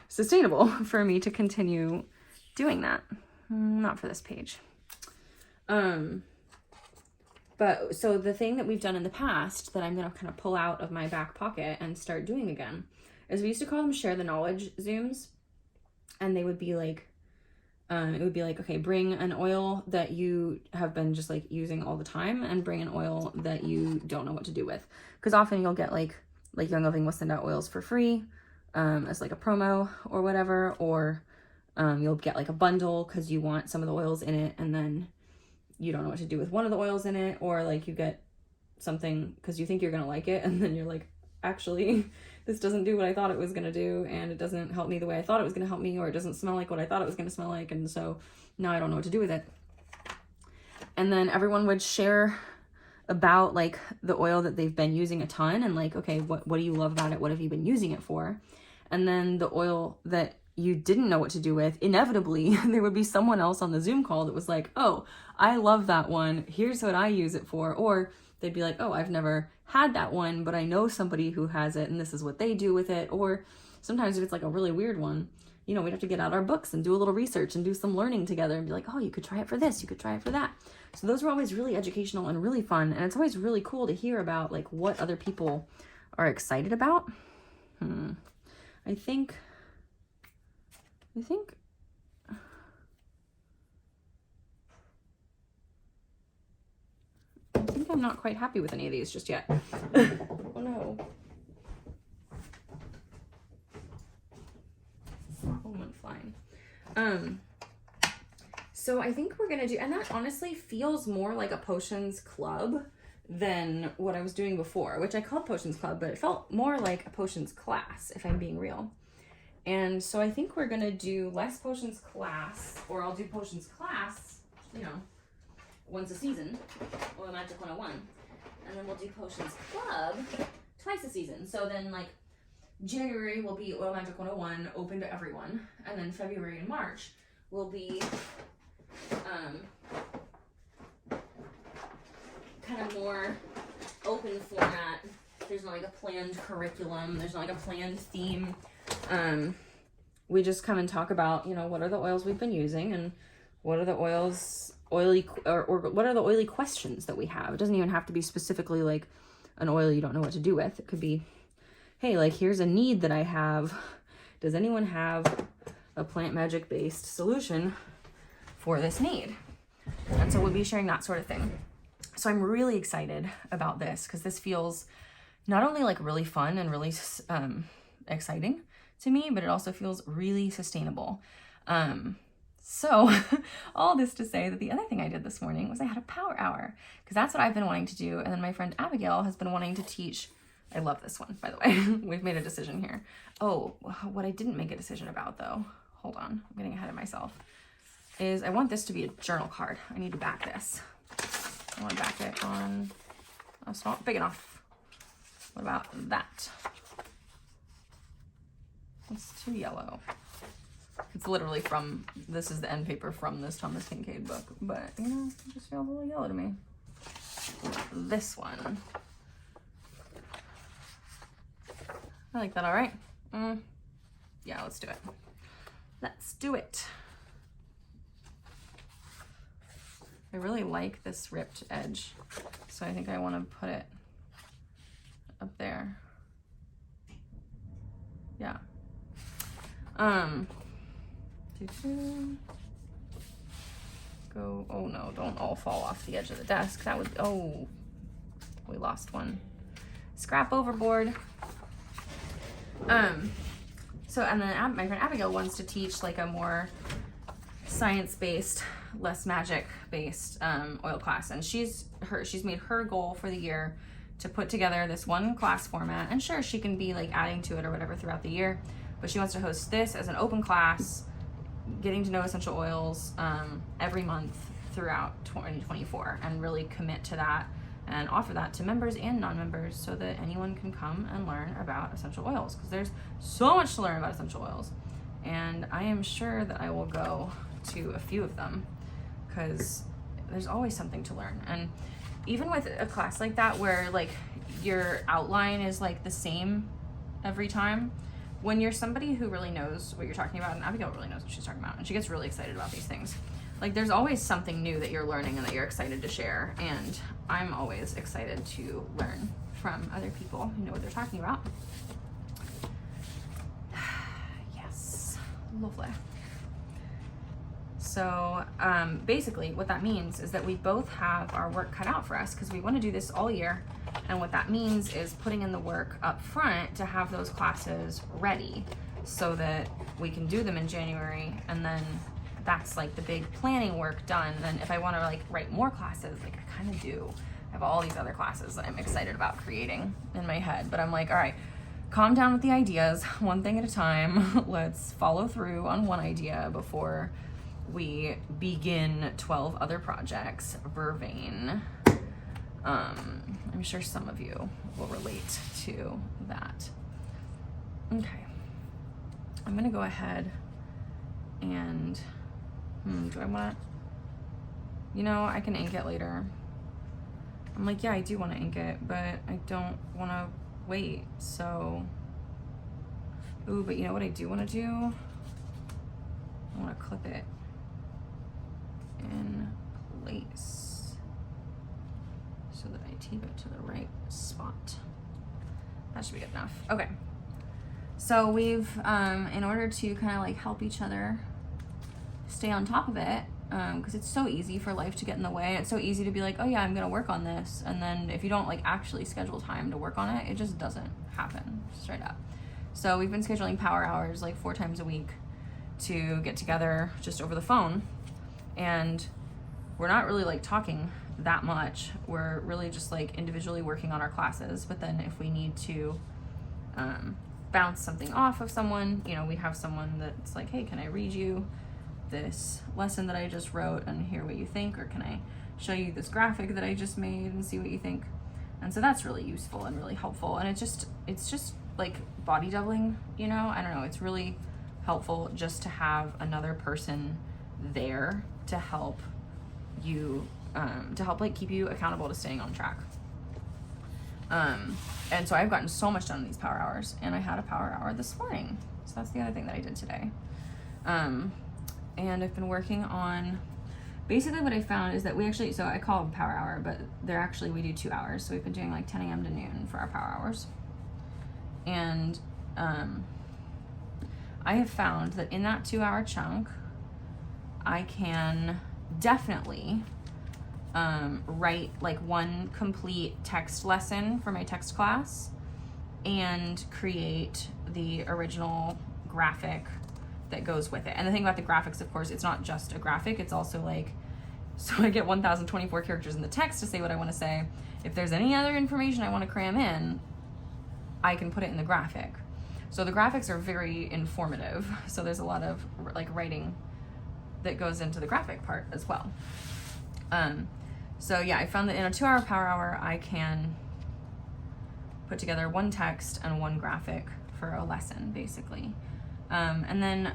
sustainable for me to continue doing that. Not for this page. But so the thing that we've done in the past that I'm going to kind of pull out of my back pocket and start doing again is we used to call them Share the Knowledge Zooms. And they would be like, it would be like, okay, bring an oil that you have been just like using all the time and bring an oil that you don't know what to do with. Because often you'll get like Young Living will send out oils for free as like a promo or whatever, or you'll get like a bundle because you want some of the oils in it and then you don't know what to do with one of the oils in it, or like you get something because you think you're going to like it and then you're like, actually, this doesn't do what I thought it was going to do, and it doesn't help me the way I thought it was going to help me, or it doesn't smell like what I thought it was going to smell like, and so now I don't know what to do with it. And then everyone would share about like the oil that they've been using a ton and like, okay, what do you love about it? What have you been using it for? And then the oil that you didn't know what to do with, inevitably there would be someone else on the Zoom call that was like, oh, I love that one. Here's what I use it for. Or they'd be like, oh, I've never had that one, but I know somebody who has it and this is what they do with it. Or sometimes if it's like a really weird one, you know, we'd have to get out our books and do a little research and do some learning together and be like, oh, you could try it for this, you could try it for that. So those were always really educational and really fun. And it's always really cool to hear about like what other people are excited about. I think I'm not quite happy with any of these just yet. Oh no. Oh, I'm flying. So I think we're gonna do, and that honestly feels more like a potions club than what I was doing before, which I called potions club, but it felt more like a potions class, if I'm being real. And so I think we're gonna do less potions class, or I'll do potions class, you know, once a season, Oil Magic 101, and then we'll do potions club twice a season. So then like January will be Oil Magic 101, open to everyone, and then February and March will be kind of more open format. There's not like a planned curriculum, there's not like a planned theme. We just come and talk about, you know, what are the oils we've been using and what are the oils or what are the oily questions that we have. It doesn't even have to be specifically like an oil you don't know what to do with. It could be, hey, like here's a need that I have. Does anyone have a plant magic based solution for this need? And so we'll be sharing that sort of thing. So I'm really excited about this because this feels not only like really fun and really exciting to me, but it also feels really sustainable. So all this to say that the other thing I did this morning was I had a power hour because that's what I've been wanting to do. And then my friend Abigail has been wanting to teach. I love this one, by the way. We've made a decision here. Oh, what I didn't make a decision about though, hold on, I'm getting ahead of myself, is I want this to be a journal card. I need to back this. I want to back it on, oh, it's not big enough. What about that? It's too yellow. It's literally from, this is the end paper from this Thomas Kincaid book, but you know, it just feels a little yellow to me. This one. I like that, all right? Yeah, let's do it. Let's do it. I really like this ripped edge, so I think I want to put it up there. Yeah. Go, oh no, don't all fall off the edge of the desk. That would, oh, we lost one. Scrap overboard. So, and then my friend Abigail wants to teach like a more science-based, less magic-based oil class, and she's made her goal for the year to put together this one class format. And sure, she can be like adding to it or whatever throughout the year, but she wants to host this as an open class, getting to know essential oils every month throughout 2024, and really commit to that and offer that to members and non-members so that anyone can come and learn about essential oils, because there's so much to learn about essential oils. And I am sure that I will go to a few of them because there's always something to learn. And even with a class like that where like your outline is like the same every time, when you're somebody who really knows what you're talking about, and Abigail really knows what she's talking about, and she gets really excited about these things, like there's always something new that you're learning and that you're excited to share. And I'm always excited to learn from other people who know what they're talking about. Yes, lovely. So basically what that means is that we both have our work cut out for us because we want to do this all year. And what that means is putting in the work up front to have those classes ready so that we can do them in January, and then that's like the big planning work done. Then if I want to like write more classes, like I kind of do, I have all these other classes that I'm excited about creating in my head, but I'm like, all right, calm down with the ideas, one thing at a time. Let's follow through on one idea before we begin 12 other projects vervain. I'm sure some of you will relate to that. Okay, I'm gonna go ahead and do I want to, you know, I can ink it later. I'm like, yeah, I do want to ink it, but I don't want to wait. So, ooh, but you know what I do want to do? I want to clip it in place so that I tape it to the right spot. That should be good enough. Okay. So we've, in order to kind of like help each other stay on top of it, because it's so easy for life to get in the way. It's so easy to be like, oh yeah, I'm gonna work on this, and then if you don't like actually schedule time to work on it, it just doesn't happen, straight up. So we've been scheduling power hours like 4 times a week to get together just over the phone, and we're not really like talking that much. We're really just like individually working on our classes, but then if we need to bounce something off of someone, you know, we have someone that's like, hey, can I read you this lesson that I just wrote and hear what you think, or can I show you this graphic that I just made and see what you think? And so that's really useful and really helpful, and it's just like body doubling, you know. I don't know, it's really helpful just to have another person there to help you like keep you accountable to staying on track. And so I've gotten so much done in these power hours, and I had a power hour this morning. So that's the other thing that I did today. And I've been working on, basically what I found is that we actually, so I call them power hour, but they're actually, we do 2 hours. So we've been doing like 10 a.m. to noon for our power hours. And I have found that in that 2-hour chunk, I can definitely write like one complete text lesson for my text class and create the original graphic that goes with it. And the thing about the graphics, of course, it's not just a graphic, it's also like, so I get 1024 characters in the text to say what I want to say. If there's any other information I want to cram in, I can put it in the graphic. So the graphics are very informative, so there's a lot of like writing that goes into the graphic part as well. So yeah, I found that in a 2-hour power hour, I can put together one text and one graphic for a lesson, basically. And then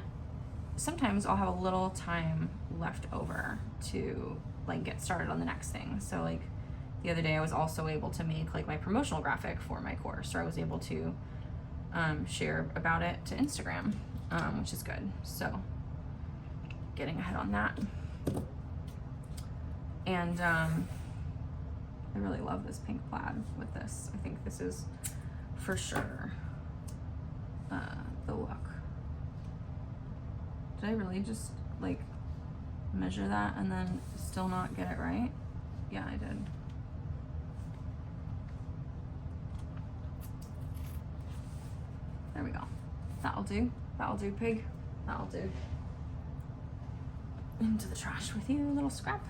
sometimes I'll have a little time left over to like get started on the next thing. So like the other day I was also able to make like my promotional graphic for my course, or I was able to share about it to Instagram, which is good. So getting ahead on that. And I really love this pink plaid with this. I think this is for sure the look. Did I really just like measure that and then still not get it right? Yeah, I did. There we go. That'll do. That'll do, pig. That'll do. Into the trash with you, little scrap.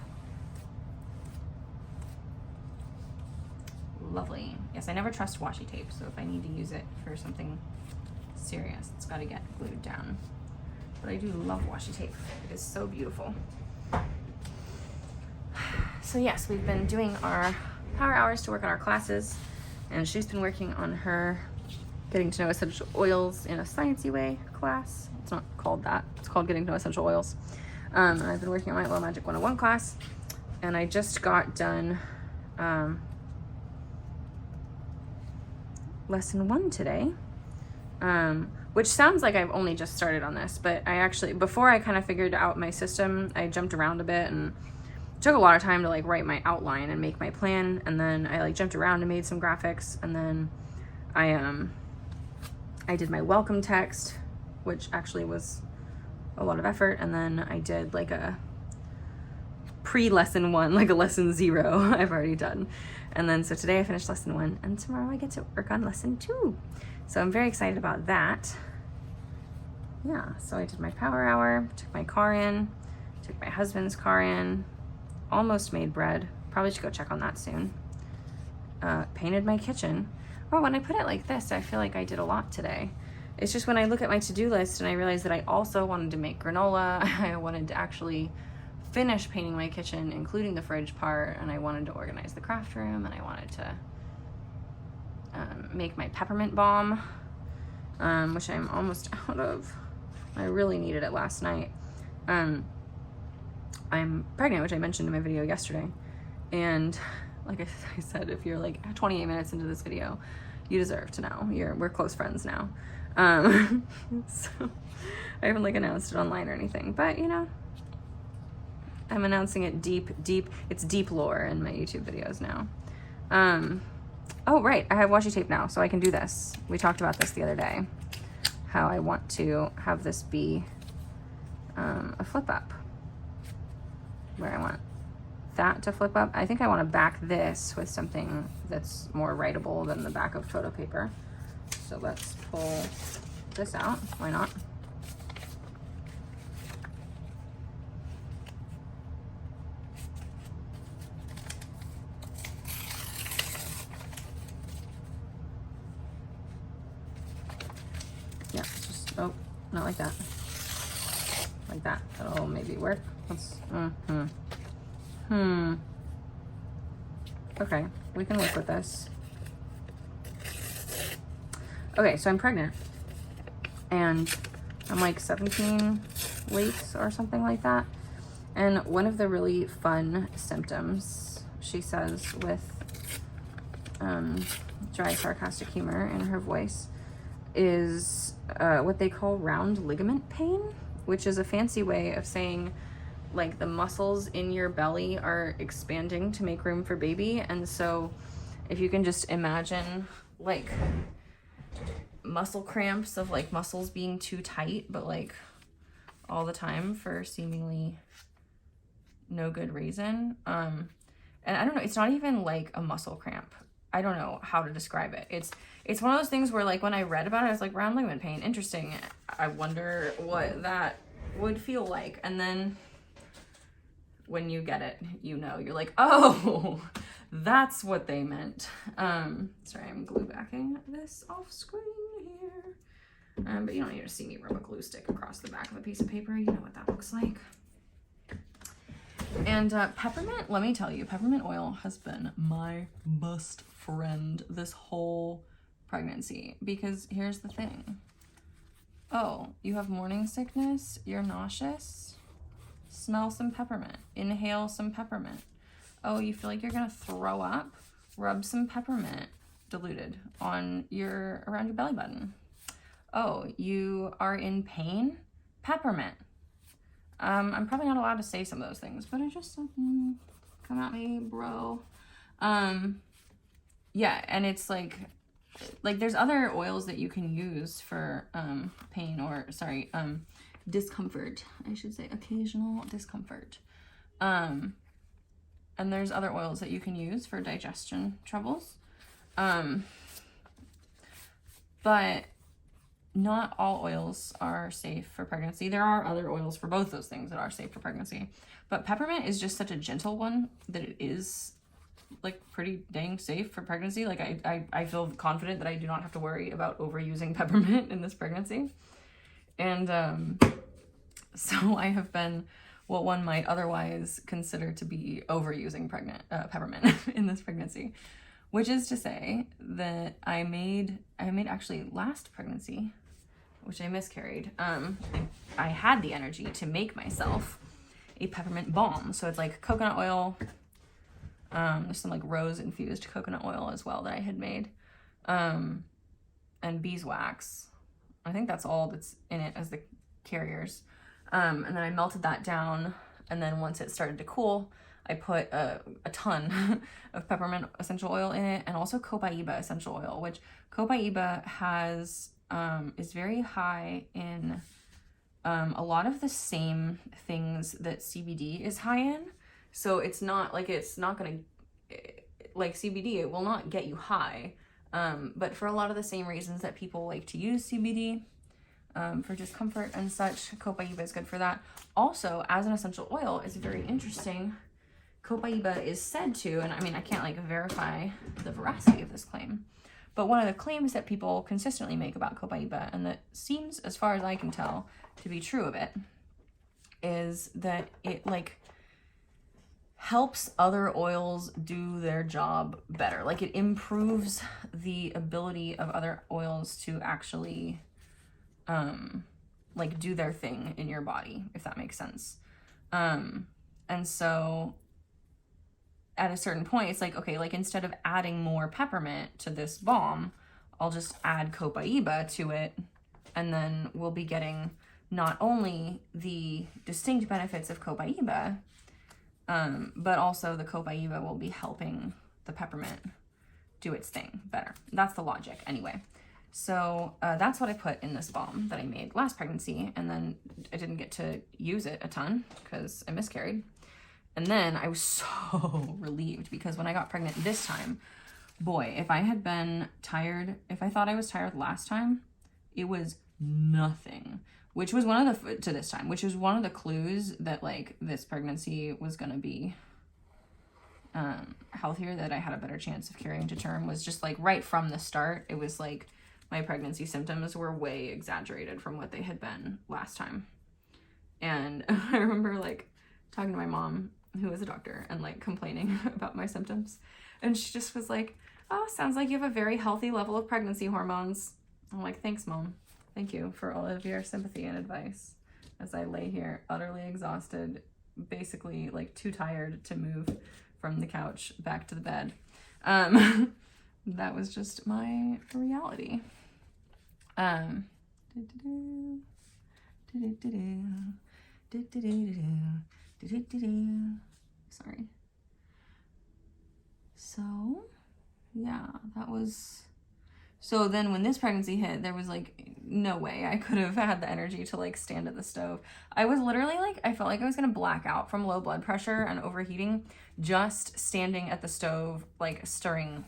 Lovely. Yes, I never trust washi tape, so if I need to use it for something serious, it's got to get glued down. But I do love washi tape. It is so beautiful. So yes, we've been doing our power hours to work on our classes, and she's been working on her Getting to Know Essential Oils in a Sciencey Way class. It's not called that. It's called Getting to Know Essential Oils. And I've been working on my Oil Magic 101 class, and I just got done lesson 1 today, which sounds like I've only just started on this, but I actually, before I kind of figured out my system, I jumped around a bit and took a lot of time to like write my outline and make my plan, and then I like jumped around and made some graphics, and then I did my welcome text, which actually was a lot of effort, and then I did like a pre-lesson 1, like a lesson 0 I've already done. And then so today I finished lesson 1, and tomorrow I get to work on lesson 2. So I'm very excited about that. Yeah, so I did my power hour, took my car in, took my husband's car in, almost made bread. Probably should go check on that soon. Painted my kitchen. Oh, when I put it like this, I feel like I did a lot today. It's just when I look at my to-do list and I realize that I also wanted to make granola, I wanted to actually finish painting my kitchen, including the fridge part, and I wanted to organize the craft room, and I wanted to make my peppermint balm, which I'm almost out of. I really needed it last night. I'm pregnant, which I mentioned in my video yesterday, and like I said, if you're like 28 minutes into this video, you deserve to know. We're close friends now. So I haven't like announced it online or anything, but you know, I'm announcing it deep. It's deep lore in my YouTube videos now. Oh, right. I have washi tape now, so I can do this. We talked about this the other day, how I want to have this be a flip up, where I want that to flip up. I think I want to back this with something that's more writable than the back of photo paper. So let's pull this out. Why not? Yeah, it's just, oh, not like that. Like that. That'll maybe work. Let's, Okay, we can work with this. Okay, so I'm pregnant. And I'm like 17 weeks or something like that. And one of the really fun symptoms, she says with dry sarcastic humor in her voice, is what they call round ligament pain, which is a fancy way of saying like the muscles in your belly are expanding to make room for baby. And so if you can just imagine like muscle cramps of like muscles being too tight, but like all the time for seemingly no good reason. And I don't know, it's not even like a muscle cramp. I don't know how to describe it. It's one of those things where like when I read about it, I was like, round ligament pain, interesting. I wonder what that would feel like. And then when you get it, you know, you're like, oh, that's what they meant. Sorry, I'm glue backing this off screen here. But you don't need to see me rub a glue stick across the back of a piece of paper. You know what that looks like. And peppermint, let me tell you, peppermint oil has been my best friend this whole pregnancy, because here's the thing. Oh, you have morning sickness, you're nauseous, smell some peppermint, inhale some peppermint. Oh, you feel like you're gonna throw up, rub some peppermint diluted on around your belly button. Oh, you are in pain, peppermint. I'm probably not allowed to say some of those things, but I just come at me, bro. Yeah, and it's like there's other oils that you can use for pain, or sorry, discomfort, I should say, occasional discomfort. And there's other oils that you can use for digestion troubles. But not all oils are safe for pregnancy. There are other oils for both those things that are safe for pregnancy. But peppermint is just such a gentle one that it is like pretty dang safe for pregnancy. Like I feel confident that I do not have to worry about overusing peppermint in this pregnancy. And so I have been what one might otherwise consider to be overusing peppermint in this pregnancy. Which is to say that I made actually last pregnancy, which I miscarried, I had the energy to make myself a peppermint balm. So it's like coconut oil. There's some like rose infused coconut oil as well that I had made. And beeswax. I think that's all that's in it as the carriers. And then I melted that down. And then once it started to cool, I put a ton of peppermint essential oil in it, and also copaiba essential oil, which copaiba has is very high in a lot of the same things that CBD is high in. So it's not gonna, like CBD, it will not get you high, but for a lot of the same reasons that people like to use CBD, for discomfort and such, copaiba is good for that. Also, as an essential oil, it's very interesting. Copaiba is said to, and I mean, I can't like verify the veracity of this claim, but one of the claims that people consistently make about copaiba, and that seems, as far as I can tell, to be true of it, is that it like helps other oils do their job better. Like it improves the ability of other oils to actually like do their thing in your body, if that makes sense. And so at a certain point, it's like, okay, like instead of adding more peppermint to this balm, I'll just add copaiba to it, and then we'll be getting not only the distinct benefits of copaiba, but also the copaiba will be helping the peppermint do its thing better. That's the logic anyway. So that's what I put in this balm that I made last pregnancy, and then I didn't get to use it a ton because I miscarried. And then I was so relieved because when I got pregnant this time, boy, if I had been tired, if I thought I was tired last time, it was nothing. Which was one of the, to this time, which was one of the clues that like this pregnancy was gonna be healthier, that I had a better chance of carrying to term, was just like right from the start. It was like my pregnancy symptoms were way exaggerated from what they had been last time. And I remember like talking to my mom, who is a doctor, and like complaining about my symptoms. And she just was like, oh, sounds like you have a very healthy level of pregnancy hormones. I'm like, thanks, Mom. Thank you for all of your sympathy and advice as I lay here utterly exhausted, basically like too tired to move from the couch back to the bed. That was just my reality. Sorry. So, yeah, that was... So then when this pregnancy hit, there was like no way I could have had the energy to like stand at the stove. I was literally like, I felt like I was gonna black out from low blood pressure and overheating just standing at the stove, like stirring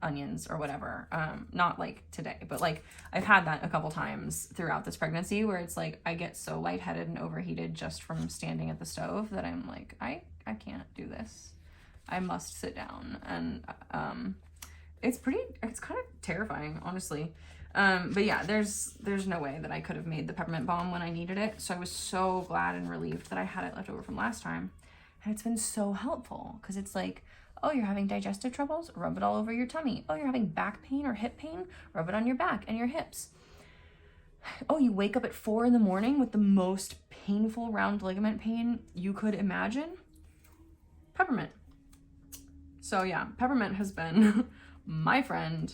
onions or whatever. Not like today, but like I've had that a couple times throughout this pregnancy where it's like I get so lightheaded and overheated just from standing at the stove that I'm like, I can't do this. I must sit down. And it's kind of terrifying, honestly. But yeah, there's no way that I could have made the peppermint balm when I needed it. So I was so glad and relieved that I had it left over from last time. And it's been so helpful because it's like, oh, you're having digestive troubles? Rub it all over your tummy. Oh, you're having back pain or hip pain? Rub it on your back and your hips. Oh, you wake up at 4 in the morning with the most painful round ligament pain you could imagine? Peppermint. So yeah, peppermint has been my friend.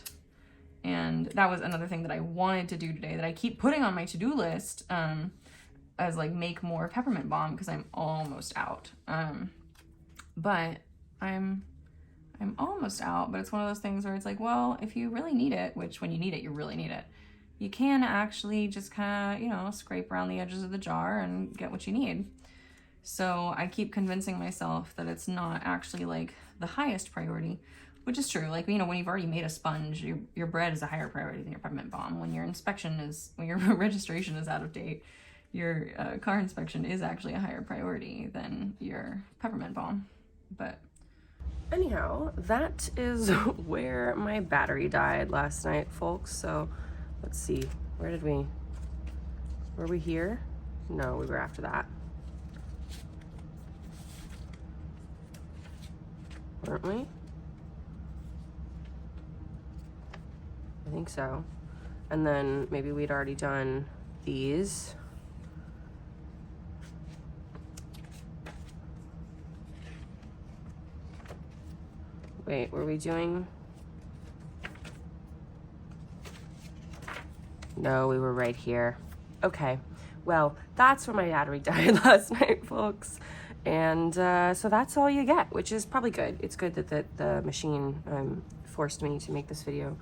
And that was another thing that I wanted to do today that I keep putting on my to-do list as like make more peppermint balm because I'm almost out. But I'm almost out, but it's one of those things where it's like, well, if you really need it, which when you need it, you really need it, you can actually just kind of, you know, scrape around the edges of the jar and get what you need. So I keep convincing myself that it's not actually like the highest priority, which is true. Like, you know, when you've already made a sponge, your bread is a higher priority than your peppermint balm. When your registration is out of date, your car inspection is actually a higher priority than your peppermint balm. But anyhow, that is where my battery died last night, folks. So let's see, were we here? No, we were after that. Weren't we? I think so. And then maybe we'd already done these. Wait, were we doing? No, we were right here. Okay, well, that's where my battery died last night, folks. And so that's all you get, which is probably good. It's good that the machine forced me to make this video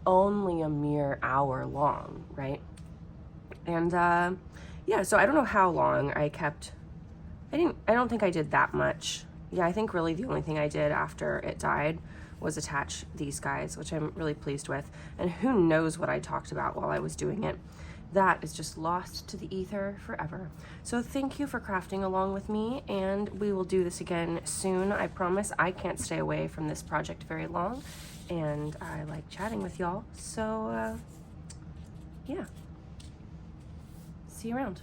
only a mere hour long, right? And yeah, so I don't know how long I kept. I don't think I did that much. Yeah, I think really the only thing I did after it died was attach these guys, which I'm really pleased with. And who knows what I talked about while I was doing it. That is just lost to the ether forever. So thank you for crafting along with me, and we will do this again soon. I promise. I can't stay away from this project very long, and I like chatting with y'all. So yeah, see you around.